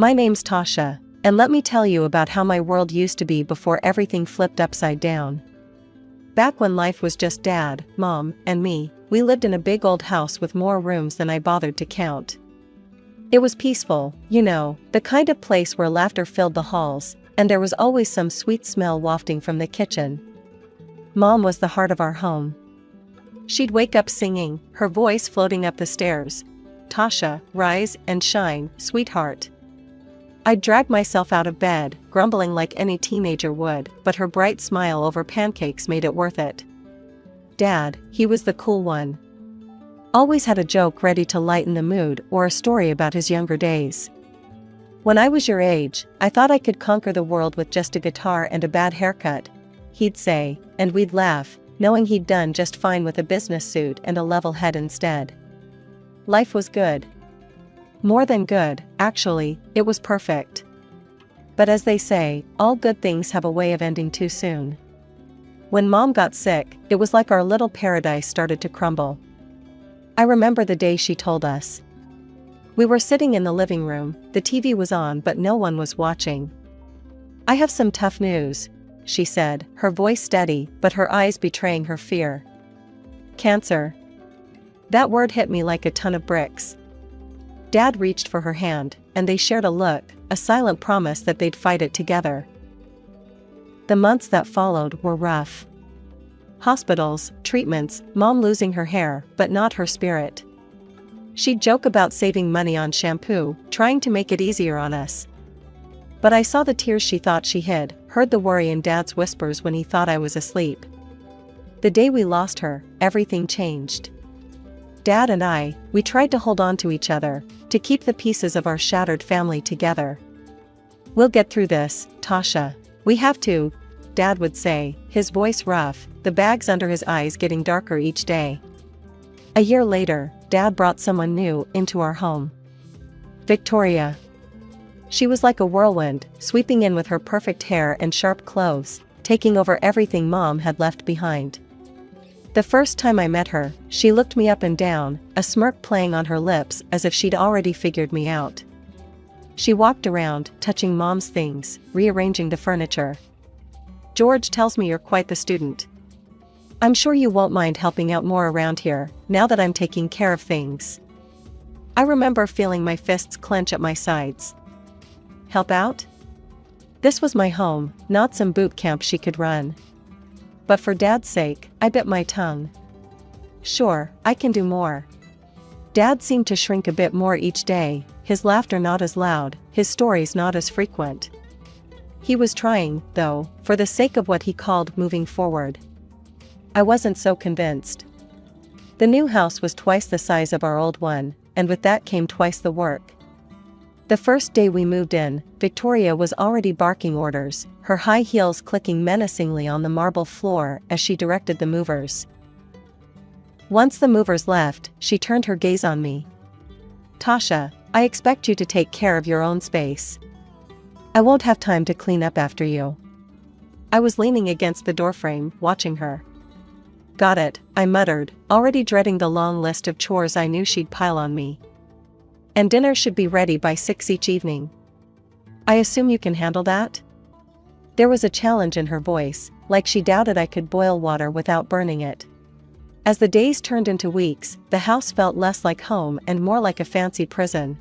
My name's Tasha, and let me tell you about how my world used to be before everything flipped upside down. Back when life was just Dad, Mom, and me, we lived in a big old house with more rooms than I bothered to count. It was peaceful, you know, the kind of place where laughter filled the halls, and there was always some sweet smell wafting from the kitchen. Mom was the heart of our home. She'd wake up singing, her voice floating up the stairs. "Tasha, rise and shine, sweetheart." I'd drag myself out of bed, grumbling like any teenager would, but her bright smile over pancakes made it worth it. Dad, he was the cool one. Always had a joke ready to lighten the mood or a story about his younger days. "When I was your age, I thought I could conquer the world with just a guitar and a bad haircut," he'd say, and we'd laugh, knowing he'd done just fine with a business suit and a level head instead. Life was good. More than good, actually, it was perfect. But as they say, all good things have a way of ending too soon. When Mom got sick, it was like our little paradise started to crumble. I remember the day she told us. We were sitting in the living room, the TV was on but no one was watching. "I have some tough news," she said, her voice steady but her eyes betraying her fear. "Cancer." That word hit me like a ton of bricks. Dad reached for her hand, and they shared a look, a silent promise that they'd fight it together. The months that followed were rough. Hospitals, treatments, Mom losing her hair, but not her spirit. She'd joke about saving money on shampoo, trying to make it easier on us. But I saw the tears she thought she hid, heard the worry in Dad's whispers when he thought I was asleep. The day we lost her, everything changed. Dad and I, we tried to hold on to each other, to keep the pieces of our shattered family together. "We'll get through this, Tasha. We have to," Dad would say, his voice rough, the bags under his eyes getting darker each day. A year later, Dad brought someone new into our home. Victoria. She was like a whirlwind, sweeping in with her perfect hair and sharp clothes, taking over everything Mom had left behind. The first time I met her, she looked me up and down, a smirk playing on her lips as if she'd already figured me out. She walked around, touching Mom's things, rearranging the furniture. "George tells me you're quite the student. I'm sure you won't mind helping out more around here, now that I'm taking care of things." I remember feeling my fists clench at my sides. Help out? This was my home, not some boot camp she could run. But for Dad's sake, I bit my tongue. "Sure, I can do more." Dad seemed to shrink a bit more each day, his laughter not as loud, his stories not as frequent. He was trying, though, for the sake of what he called moving forward. I wasn't so convinced. The new house was twice the size of our old one, and with that came twice the work. The first day we moved in, Victoria was already barking orders, her high heels clicking menacingly on the marble floor as she directed the movers. Once the movers left, she turned her gaze on me. "Tasha, I expect you to take care of your own space. I won't have time to clean up after you." I was leaning against the doorframe, watching her. "Got it," I muttered, already dreading the long list of chores I knew she'd pile on me. "And dinner should be ready by 6 each evening. I assume you can handle that?" There was a challenge in her voice, like she doubted I could boil water without burning it. As the days turned into weeks, the house felt less like home and more like a fancy prison.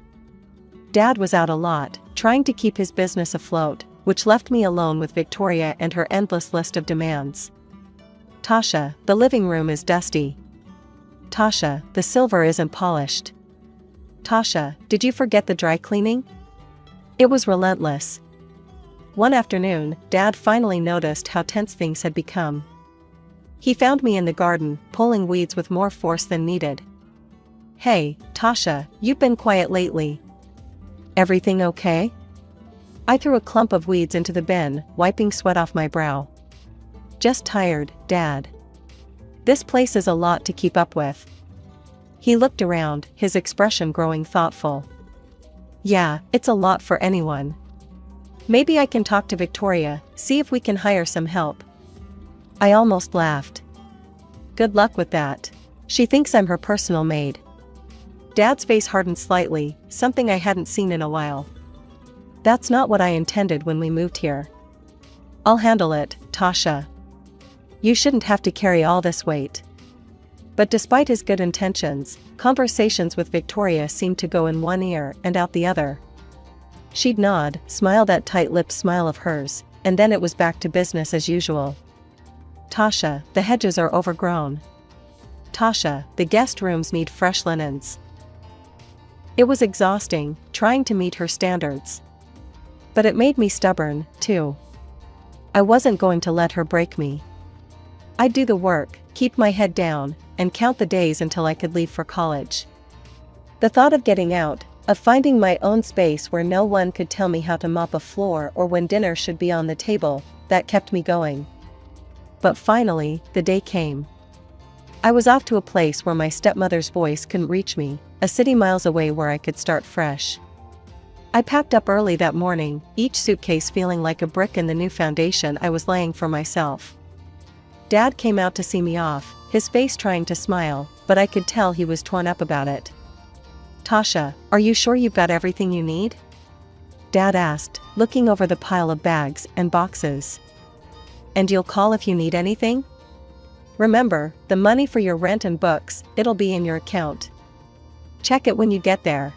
Dad was out a lot, trying to keep his business afloat, which left me alone with Victoria and her endless list of demands. "Tasha, the living room is dusty." "Tasha, the silver isn't polished." "Tasha, did you forget the dry cleaning?" It was relentless. One afternoon, Dad finally noticed how tense things had become. He found me in the garden, pulling weeds with more force than needed. "Hey, Tasha, you've been quiet lately. Everything okay?" I threw a clump of weeds into the bin, wiping sweat off my brow. "Just tired, Dad. This place is a lot to keep up with." He looked around, his expression growing thoughtful. "Yeah, it's a lot for anyone. Maybe I can talk to Victoria, see if we can hire some help." I almost laughed. "Good luck with that. She thinks I'm her personal maid." Dad's face hardened slightly, something I hadn't seen in a while. That's not what I intended when we moved here. I'll handle it, Tasha. You shouldn't have to carry all this weight. But despite his good intentions, conversations with Victoria seemed to go in one ear and out the other. She'd nod, smile that tight-lipped smile of hers, and then it was back to business as usual. Tasha, the hedges are overgrown. Tasha, the guest rooms need fresh linens. It was exhausting, trying to meet her standards. But it made me stubborn, too. I wasn't going to let her break me. I'd do the work, keep my head down, and count the days until I could leave for college. The thought of getting out, of finding my own space where no one could tell me how to mop a floor or when dinner should be on the table, that kept me going. But finally, the day came. I was off to a place where my stepmother's voice couldn't reach me, a city miles away where I could start fresh. I packed up early that morning, each suitcase feeling like a brick in the new foundation I was laying for myself. Dad came out to see me off, his face trying to smile, but I could tell he was torn up about it. Tasha, are you sure you've got everything you need? Dad asked, looking over the pile of bags and boxes. And you'll call if you need anything? Remember, the money for your rent and books, it'll be in your account. Check it when you get there.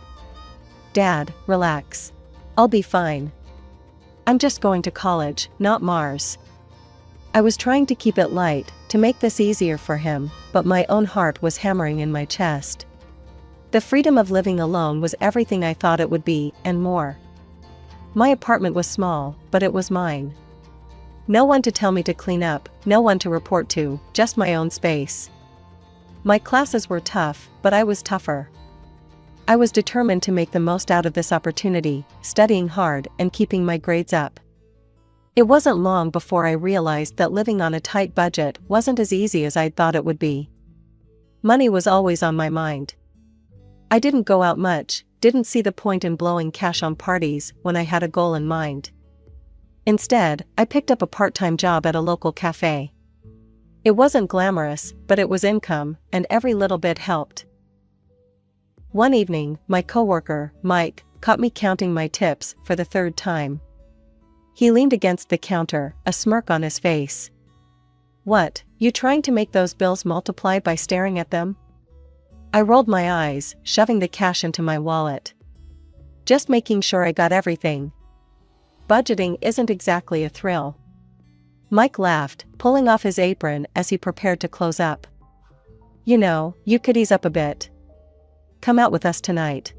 Dad, relax. I'll be fine. I'm just going to college, not Mars. I was trying to keep it light, to make this easier for him, but my own heart was hammering in my chest. The freedom of living alone was everything I thought it would be, and more. My apartment was small, but it was mine. No one to tell me to clean up, no one to report to, just my own space. My classes were tough, but I was tougher. I was determined to make the most out of this opportunity, studying hard and keeping my grades up. It wasn't long before I realized that living on a tight budget wasn't as easy as I'd thought it would be. Money was always on my mind. I didn't go out much, didn't see the point in blowing cash on parties when I had a goal in mind. Instead, I picked up a part-time job at a local cafe. It wasn't glamorous, but it was income, and every little bit helped. One evening, my coworker, Mike, caught me counting my tips for the third time. He leaned against the counter, a smirk on his face. What, you trying to make those bills multiply by staring at them? I rolled my eyes, shoving the cash into my wallet. Just making sure I got everything. Budgeting isn't exactly a thrill. Mike laughed, pulling off his apron as he prepared to close up. You know, you could ease up a bit. Come out with us tonight.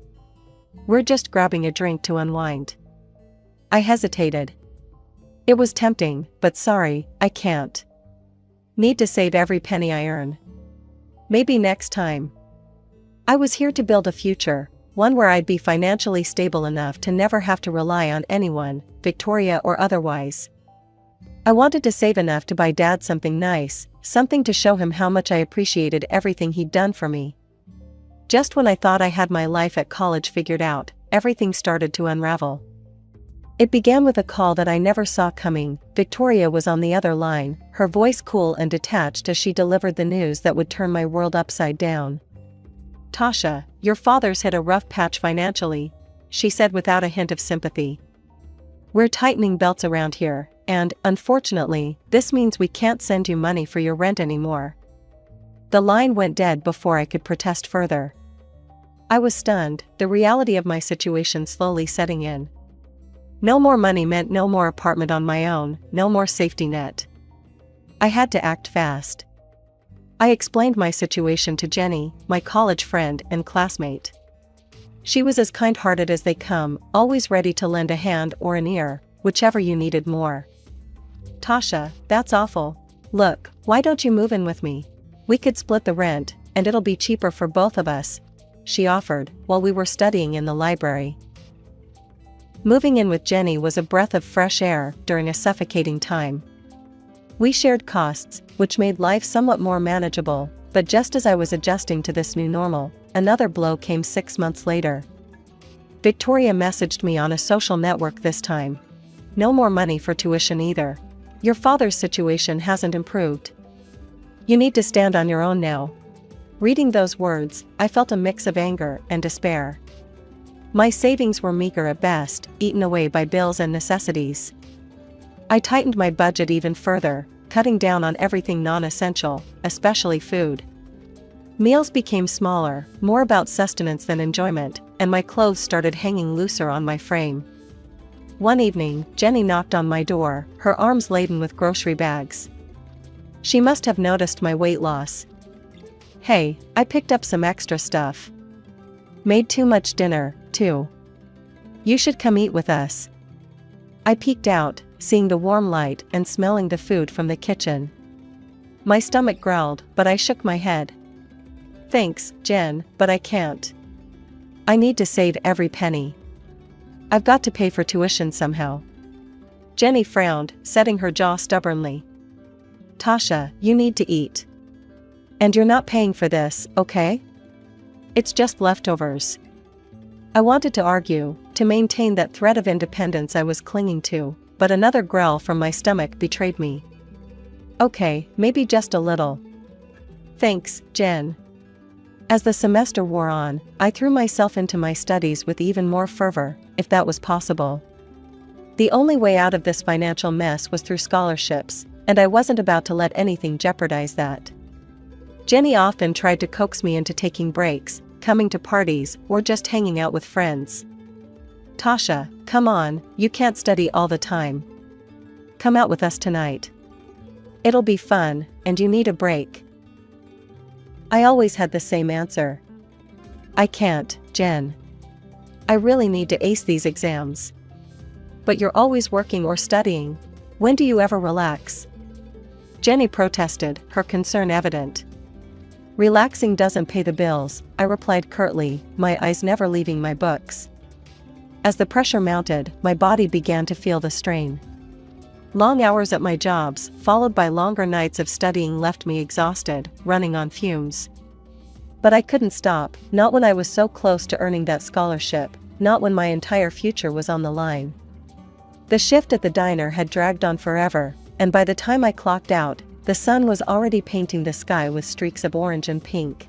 We're just grabbing a drink to unwind. I hesitated. It was tempting, but sorry, I can't. Need to save every penny I earn. Maybe next time. I was here to build a future, one where I'd be financially stable enough to never have to rely on anyone, Victoria or otherwise. I wanted to save enough to buy Dad something nice, something to show him how much I appreciated everything he'd done for me. Just when I thought I had my life at college figured out, everything started to unravel. It began with a call that I never saw coming. Victoria was on the other line, her voice cool and detached as she delivered the news that would turn my world upside down. Tasha, your father's hit a rough patch financially, she said without a hint of sympathy. We're tightening belts around here, and, unfortunately, this means we can't send you money for your rent anymore. The line went dead before I could protest further. I was stunned, the reality of my situation slowly setting in. No more money meant no more apartment on my own, no more safety net. I had to act fast. I explained my situation to Jenny, my college friend and classmate. She was as kind-hearted as they come, always ready to lend a hand or an ear, whichever you needed more. Tasha, that's awful. Look, why don't you move in with me? We could split the rent, and it'll be cheaper for both of us, she offered, while we were studying in the library. Moving in with Jenny was a breath of fresh air during a suffocating time. We shared costs, which made life somewhat more manageable, but just as I was adjusting to this new normal, another blow came 6 months later. Victoria messaged me on a social network this time. No more money for tuition either. Your father's situation hasn't improved. You need to stand on your own now. Reading those words, I felt a mix of anger and despair. My savings were meager at best, eaten away by bills and necessities. I tightened my budget even further, cutting down on everything non-essential, especially food. Meals became smaller, more about sustenance than enjoyment, and my clothes started hanging looser on my frame. One evening, Jenny knocked on my door, her arms laden with grocery bags. She must have noticed my weight loss. "Hey, I picked up some extra stuff. Made too much dinner, too. You should come eat with us." I peeked out, seeing the warm light and smelling the food from the kitchen. My stomach growled, but I shook my head. "Thanks, Jen, but I can't. I need to save every penny. I've got to pay for tuition somehow." Jenny frowned, setting her jaw stubbornly. "Tasha, you need to eat. And you're not paying for this, okay? It's just leftovers." I wanted to argue, to maintain that thread of independence I was clinging to, but another growl from my stomach betrayed me. "Okay, maybe just a little. Thanks, Jen." As the semester wore on, I threw myself into my studies with even more fervor, if that was possible. The only way out of this financial mess was through scholarships, and I wasn't about to let anything jeopardize that. Jenny often tried to coax me into taking breaks, coming to parties, or just hanging out with friends. "Tasha, come on, you can't study all the time. Come out with us tonight. It'll be fun, and you need a break." I always had the same answer. "I can't, Jen. I really need to ace these exams." "But you're always working or studying. When do you ever relax?" Jenny protested, her concern evident. "Relaxing doesn't pay the bills," I replied curtly, my eyes never leaving my books. As the pressure mounted, my body began to feel the strain. Long hours at my jobs, followed by longer nights of studying, left me exhausted, running on fumes. But I couldn't stop, not when I was so close to earning that scholarship, not when my entire future was on the line. The shift at the diner had dragged on forever, and by the time I clocked out, the sun was already painting the sky with streaks of orange and pink.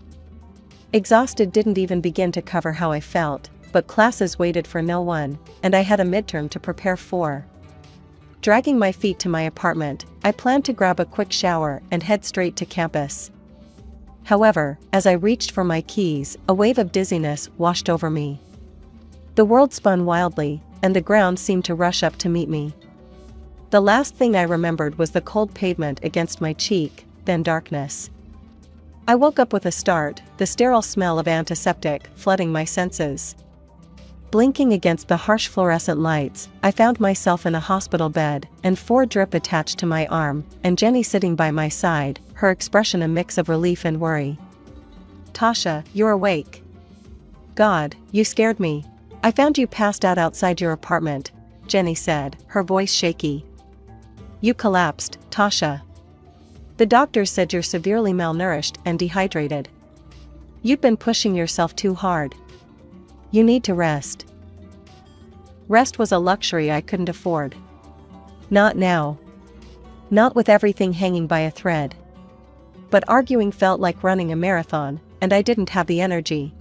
Exhausted didn't even begin to cover how I felt, but classes waited for no one, and I had a midterm to prepare for. Dragging my feet to my apartment, I planned to grab a quick shower and head straight to campus. However, as I reached for my keys, a wave of dizziness washed over me. The world spun wildly, and the ground seemed to rush up to meet me. The last thing I remembered was the cold pavement against my cheek, then darkness. I woke up with a start, the sterile smell of antiseptic flooding my senses. Blinking against the harsh fluorescent lights, I found myself in a hospital bed, and 4 drip attached to my arm, and Jenny sitting by my side, her expression a mix of relief and worry. "Tasha, you're awake. God, you scared me. I found you passed out outside your apartment," Jenny said, her voice shaky. "You collapsed, Tasha. The doctors said you're severely malnourished and dehydrated. You've been pushing yourself too hard. You need to rest." Rest was a luxury I couldn't afford. Not now. Not with everything hanging by a thread. But arguing felt like running a marathon, and I didn't have the energy.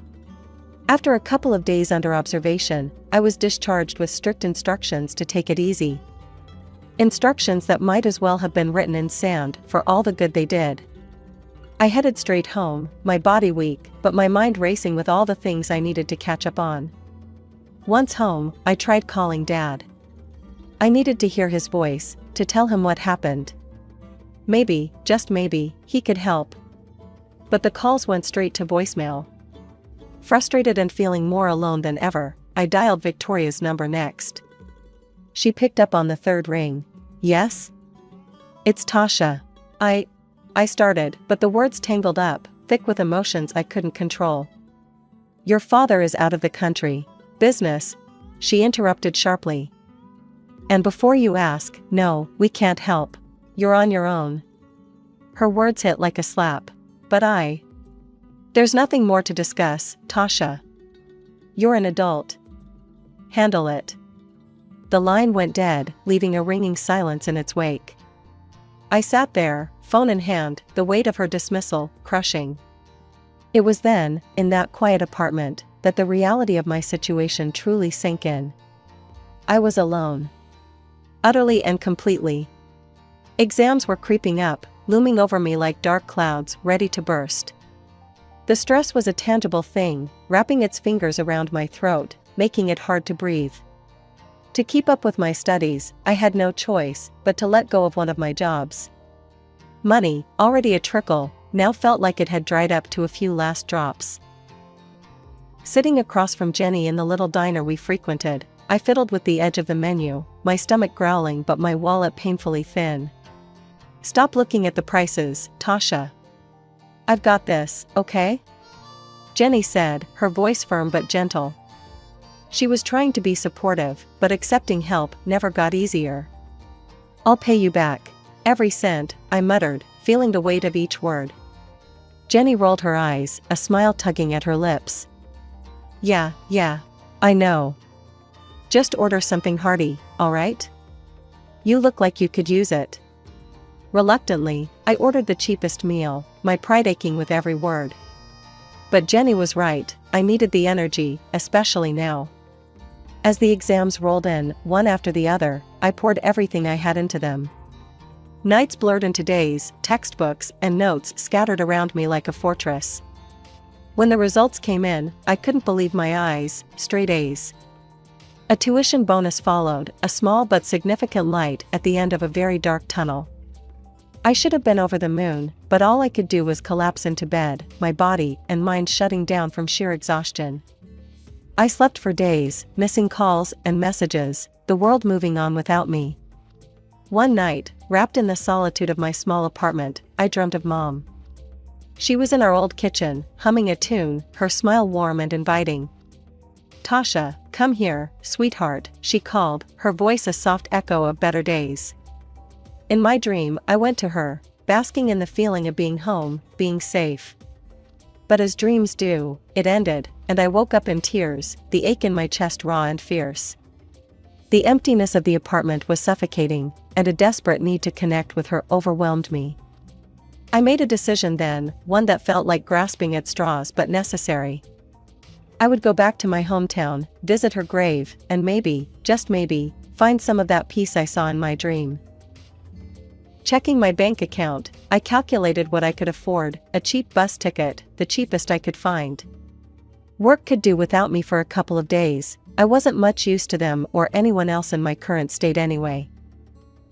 After a couple of days under observation, I was discharged with strict instructions to take it easy. Instructions that might as well have been written in sand for all the good they did. I headed straight home, my body weak, but my mind racing with all the things I needed to catch up on. Once home, I tried calling Dad. I needed to hear his voice, to tell him what happened. Maybe, just maybe, he could help. But the calls went straight to voicemail. Frustrated and feeling more alone than ever, I dialed Victoria's number next. She picked up on the 3rd ring. "Yes? It's Tasha. I started, but the words tangled up, thick with emotions I couldn't control. "Your father is out of the country. Business," she interrupted sharply. "And before you ask, no, we can't help. You're on your own." Her words hit like a slap. But "There's nothing more to discuss, Tasha. You're an adult. Handle it." The line went dead, leaving a ringing silence in its wake. I sat there, phone in hand, the weight of her dismissal crushing. It was then, in that quiet apartment, that the reality of my situation truly sank in. I was alone. Utterly and completely. Exams were creeping up, looming over me like dark clouds ready to burst. The stress was a tangible thing, wrapping its fingers around my throat, making it hard to breathe. To keep up with my studies, I had no choice but to let go of one of my jobs. Money, already a trickle, now felt like it had dried up to a few last drops. Sitting across from Jenny in the little diner we frequented, I fiddled with the edge of the menu, my stomach growling but my wallet painfully thin. "Stop looking at the prices, Tasha. I've got this, okay?" Jenny said, her voice firm but gentle. She was trying to be supportive, but accepting help never got easier. "I'll pay you back. Every cent," I muttered, feeling the weight of each word. Jenny rolled her eyes, a smile tugging at her lips. Yeah, I know. Just order something hearty, all right? You look like you could use it." Reluctantly, I ordered the cheapest meal, my pride aching with every word. But Jenny was right, I needed the energy, especially now. As the exams rolled in, one after the other, I poured everything I had into them. Nights blurred into days, textbooks and notes scattered around me like a fortress. When the results came in, I couldn't believe my eyes, straight A's. A tuition bonus followed, a small but significant light at the end of a very dark tunnel. I should have been over the moon, but all I could do was collapse into bed, my body and mind shutting down from sheer exhaustion. I slept for days, missing calls and messages, the world moving on without me. One night, wrapped in the solitude of my small apartment, I dreamt of Mom. She was in our old kitchen, humming a tune, her smile warm and inviting. "Tasha, come here, sweetheart," she called, her voice a soft echo of better days. In my dream, I went to her, basking in the feeling of being home, being safe. But as dreams do, it ended, and I woke up in tears, the ache in my chest raw and fierce. The emptiness of the apartment was suffocating, and a desperate need to connect with her overwhelmed me. I made a decision then, one that felt like grasping at straws but necessary. I would go back to my hometown, visit her grave, and maybe, just maybe, find some of that peace I saw in my dream. Checking my bank account, I calculated what I could afford, a cheap bus ticket, the cheapest I could find. Work could do without me for a couple of days, I wasn't much use to them or anyone else in my current state anyway.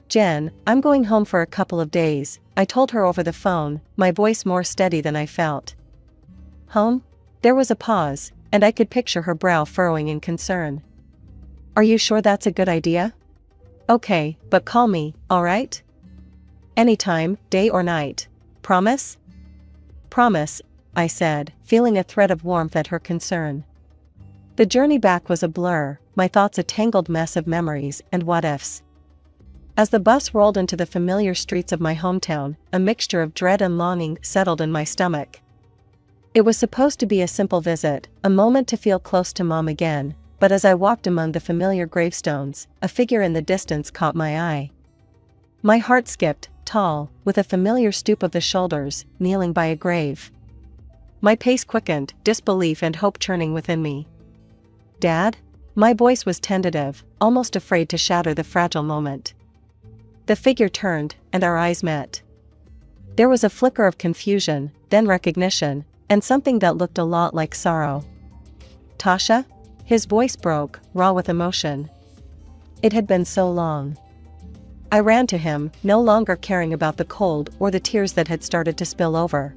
"Jen, I'm going home for a couple of days," I told her over the phone, my voice more steady than I felt. "Home?" There was a pause, and I could picture her brow furrowing in concern. "Are you sure that's a good idea?" "Okay, but call me, all right?" "Anytime, day or night. Promise?" "Promise," I said, feeling a thread of warmth at her concern. The journey back was a blur, my thoughts a tangled mess of memories and what-ifs. As the bus rolled into the familiar streets of my hometown, a mixture of dread and longing settled in my stomach. It was supposed to be a simple visit, a moment to feel close to Mom again, but as I walked among the familiar gravestones, a figure in the distance caught my eye. My heart skipped, tall, with a familiar stoop of the shoulders, kneeling by a grave. My pace quickened, disbelief and hope churning within me. "Dad?" My voice was tentative, almost afraid to shatter the fragile moment. The figure turned, and our eyes met. There was a flicker of confusion, then recognition, and something that looked a lot like sorrow. "Tasha?" His voice broke, raw with emotion. It had been so long. I ran to him, no longer caring about the cold or the tears that had started to spill over.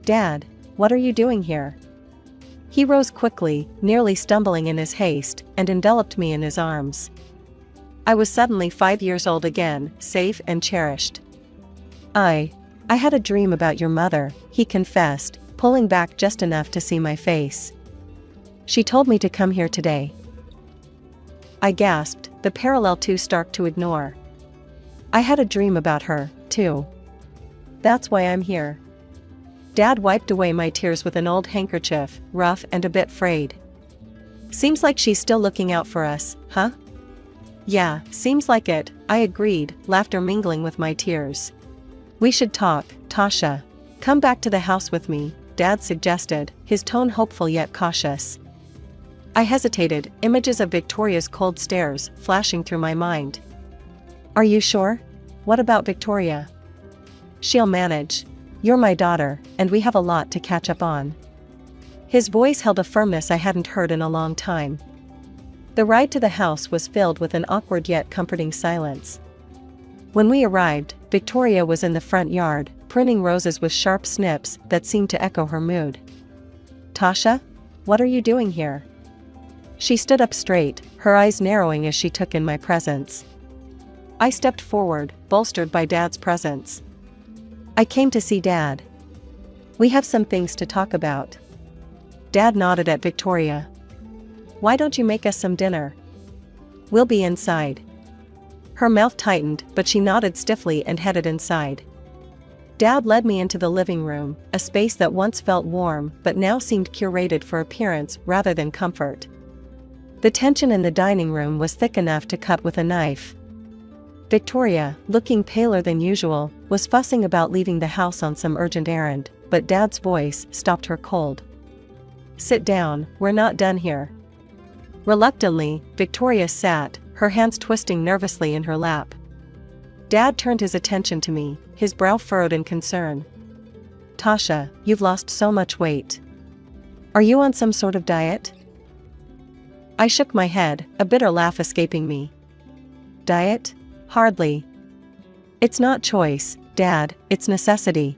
"Dad, what are you doing here?" He rose quickly, nearly stumbling in his haste, and enveloped me in his arms. I was suddenly 5 years old again, safe and cherished. I had a dream about your mother," he confessed, pulling back just enough to see my face. "She told me to come here today." I gasped, the parallel too stark to ignore. I had a dream about her, too. That's why I'm here. Dad wiped away my tears with an old handkerchief, rough and a bit frayed. "Seems like she's still looking out for us, huh?" "Yeah, seems like it," I agreed, laughter mingling with my tears. "We should talk, Tasha. Come back to the house with me. Dad suggested, his tone hopeful yet cautious. I hesitated, images of Victoria's cold stares flashing through my mind. Are you sure? What about Victoria? She'll manage. You're my daughter, and we have a lot to catch up on. His voice held a firmness I hadn't heard in a long time. The ride to the house was filled with an awkward yet comforting silence. When we arrived, Victoria was in the front yard, pruning roses with sharp snips that seemed to echo her mood. Tasha? What are you doing here? She stood up straight, her eyes narrowing as she took in my presence. I stepped forward, bolstered by Dad's presence. I came to see Dad. We have some things to talk about. Dad nodded at Victoria. Why don't you make us some dinner? We'll be inside. Her mouth tightened, but she nodded stiffly and headed inside. Dad led me into the living room, a space that once felt warm but now seemed curated for appearance rather than comfort. The tension in the dining room was thick enough to cut with a knife. Victoria, looking paler than usual, was fussing about leaving the house on some urgent errand, but Dad's voice stopped her cold. Sit down, we're not done here. Reluctantly, Victoria sat, her hands twisting nervously in her lap. Dad turned his attention to me, his brow furrowed in concern. Tasha, you've lost so much weight. Are you on some sort of diet? I shook my head, a bitter laugh escaping me. Diet? Hardly. It's not choice, Dad, it's necessity.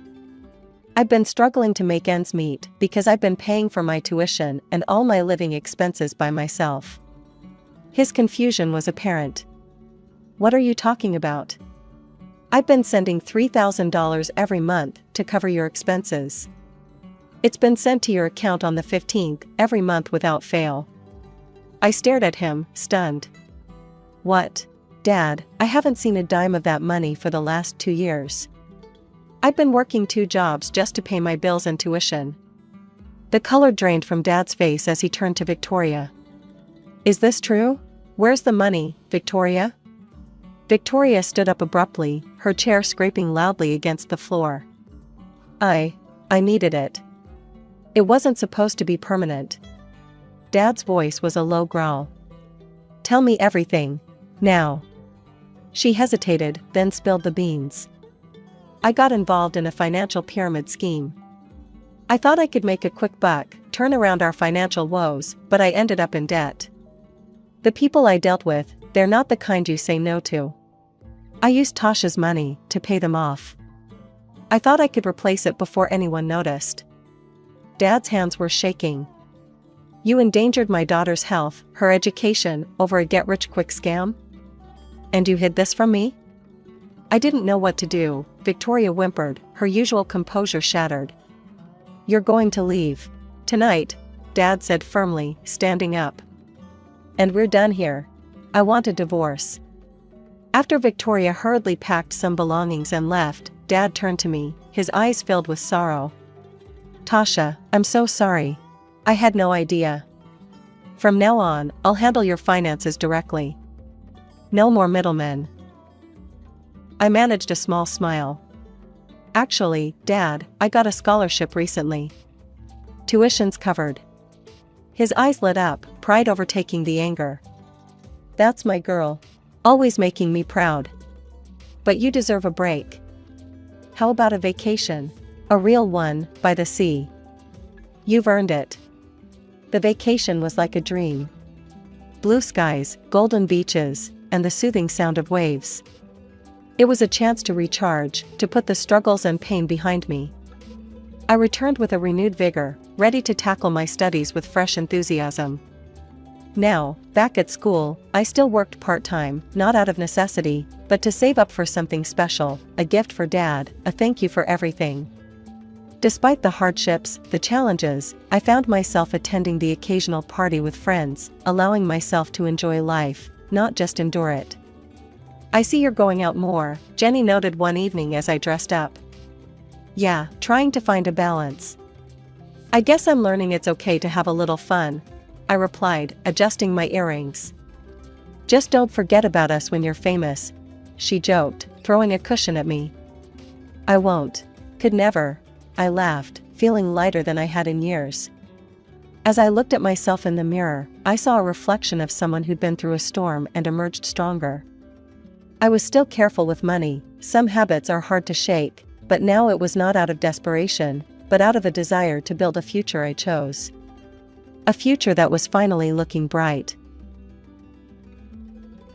I've been struggling to make ends meet because I've been paying for my tuition and all my living expenses by myself. His confusion was apparent. What are you talking about? I've been sending $3,000 every month to cover your expenses. It's been sent to your account on the 15th every month without fail. I stared at him, stunned. What? Dad, I haven't seen a dime of that money for the last 2 years. I've been working 2 jobs just to pay my bills and tuition. The color drained from Dad's face as he turned to Victoria. Is this true? Where's the money, Victoria? Victoria stood up abruptly, her chair scraping loudly against the floor. I needed it. It wasn't supposed to be permanent. Dad's voice was a low growl. Tell me everything, now. She hesitated, then spilled the beans. I got involved in a financial pyramid scheme. I thought I could make a quick buck, turn around our financial woes, but I ended up in debt. The people I dealt with, they're not the kind you say no to. I used Tasha's money to pay them off. I thought I could replace it before anyone noticed. Dad's hands were shaking. You endangered my daughter's health, her education, over a get-rich-quick scam? And you hid this from me? I didn't know what to do, Victoria whimpered, her usual composure shattered. You're going to leave. Tonight, Dad said firmly, standing up. And we're done here. I want a divorce. After Victoria hurriedly packed some belongings and left, Dad turned to me, his eyes filled with sorrow. Tasha, I'm so sorry. I had no idea. From now on, I'll handle your finances directly. No more middlemen. I managed a small smile. Actually, Dad, I got a scholarship recently. Tuition's covered. His eyes lit up, pride overtaking the anger. That's my girl. Always making me proud. But you deserve a break. How about a vacation? A real one, by the sea. You've earned it. The vacation was like a dream. Blue skies, golden beaches, and the soothing sound of waves. It was a chance to recharge, to put the struggles and pain behind me. I returned with a renewed vigor, ready to tackle my studies with fresh enthusiasm. Now, back at school, I still worked part-time, not out of necessity, but to save up for something special, a gift for Dad, a thank you for everything. Despite the hardships, the challenges, I found myself attending the occasional party with friends, allowing myself to enjoy life, not just endure it. I see you're going out more, Jenny noted one evening as I dressed up. Yeah, trying to find a balance. I guess I'm learning it's okay to have a little fun, I replied, adjusting my earrings. Just don't forget about us when you're famous, she joked, throwing a cushion at me. I won't. Could never, I laughed, feeling lighter than I had in years. As I looked at myself in the mirror, I saw a reflection of someone who'd been through a storm and emerged stronger. I was still careful with money. Some habits are hard to shake, but now it was not out of desperation, but out of a desire to build a future I chose. A future that was finally looking bright.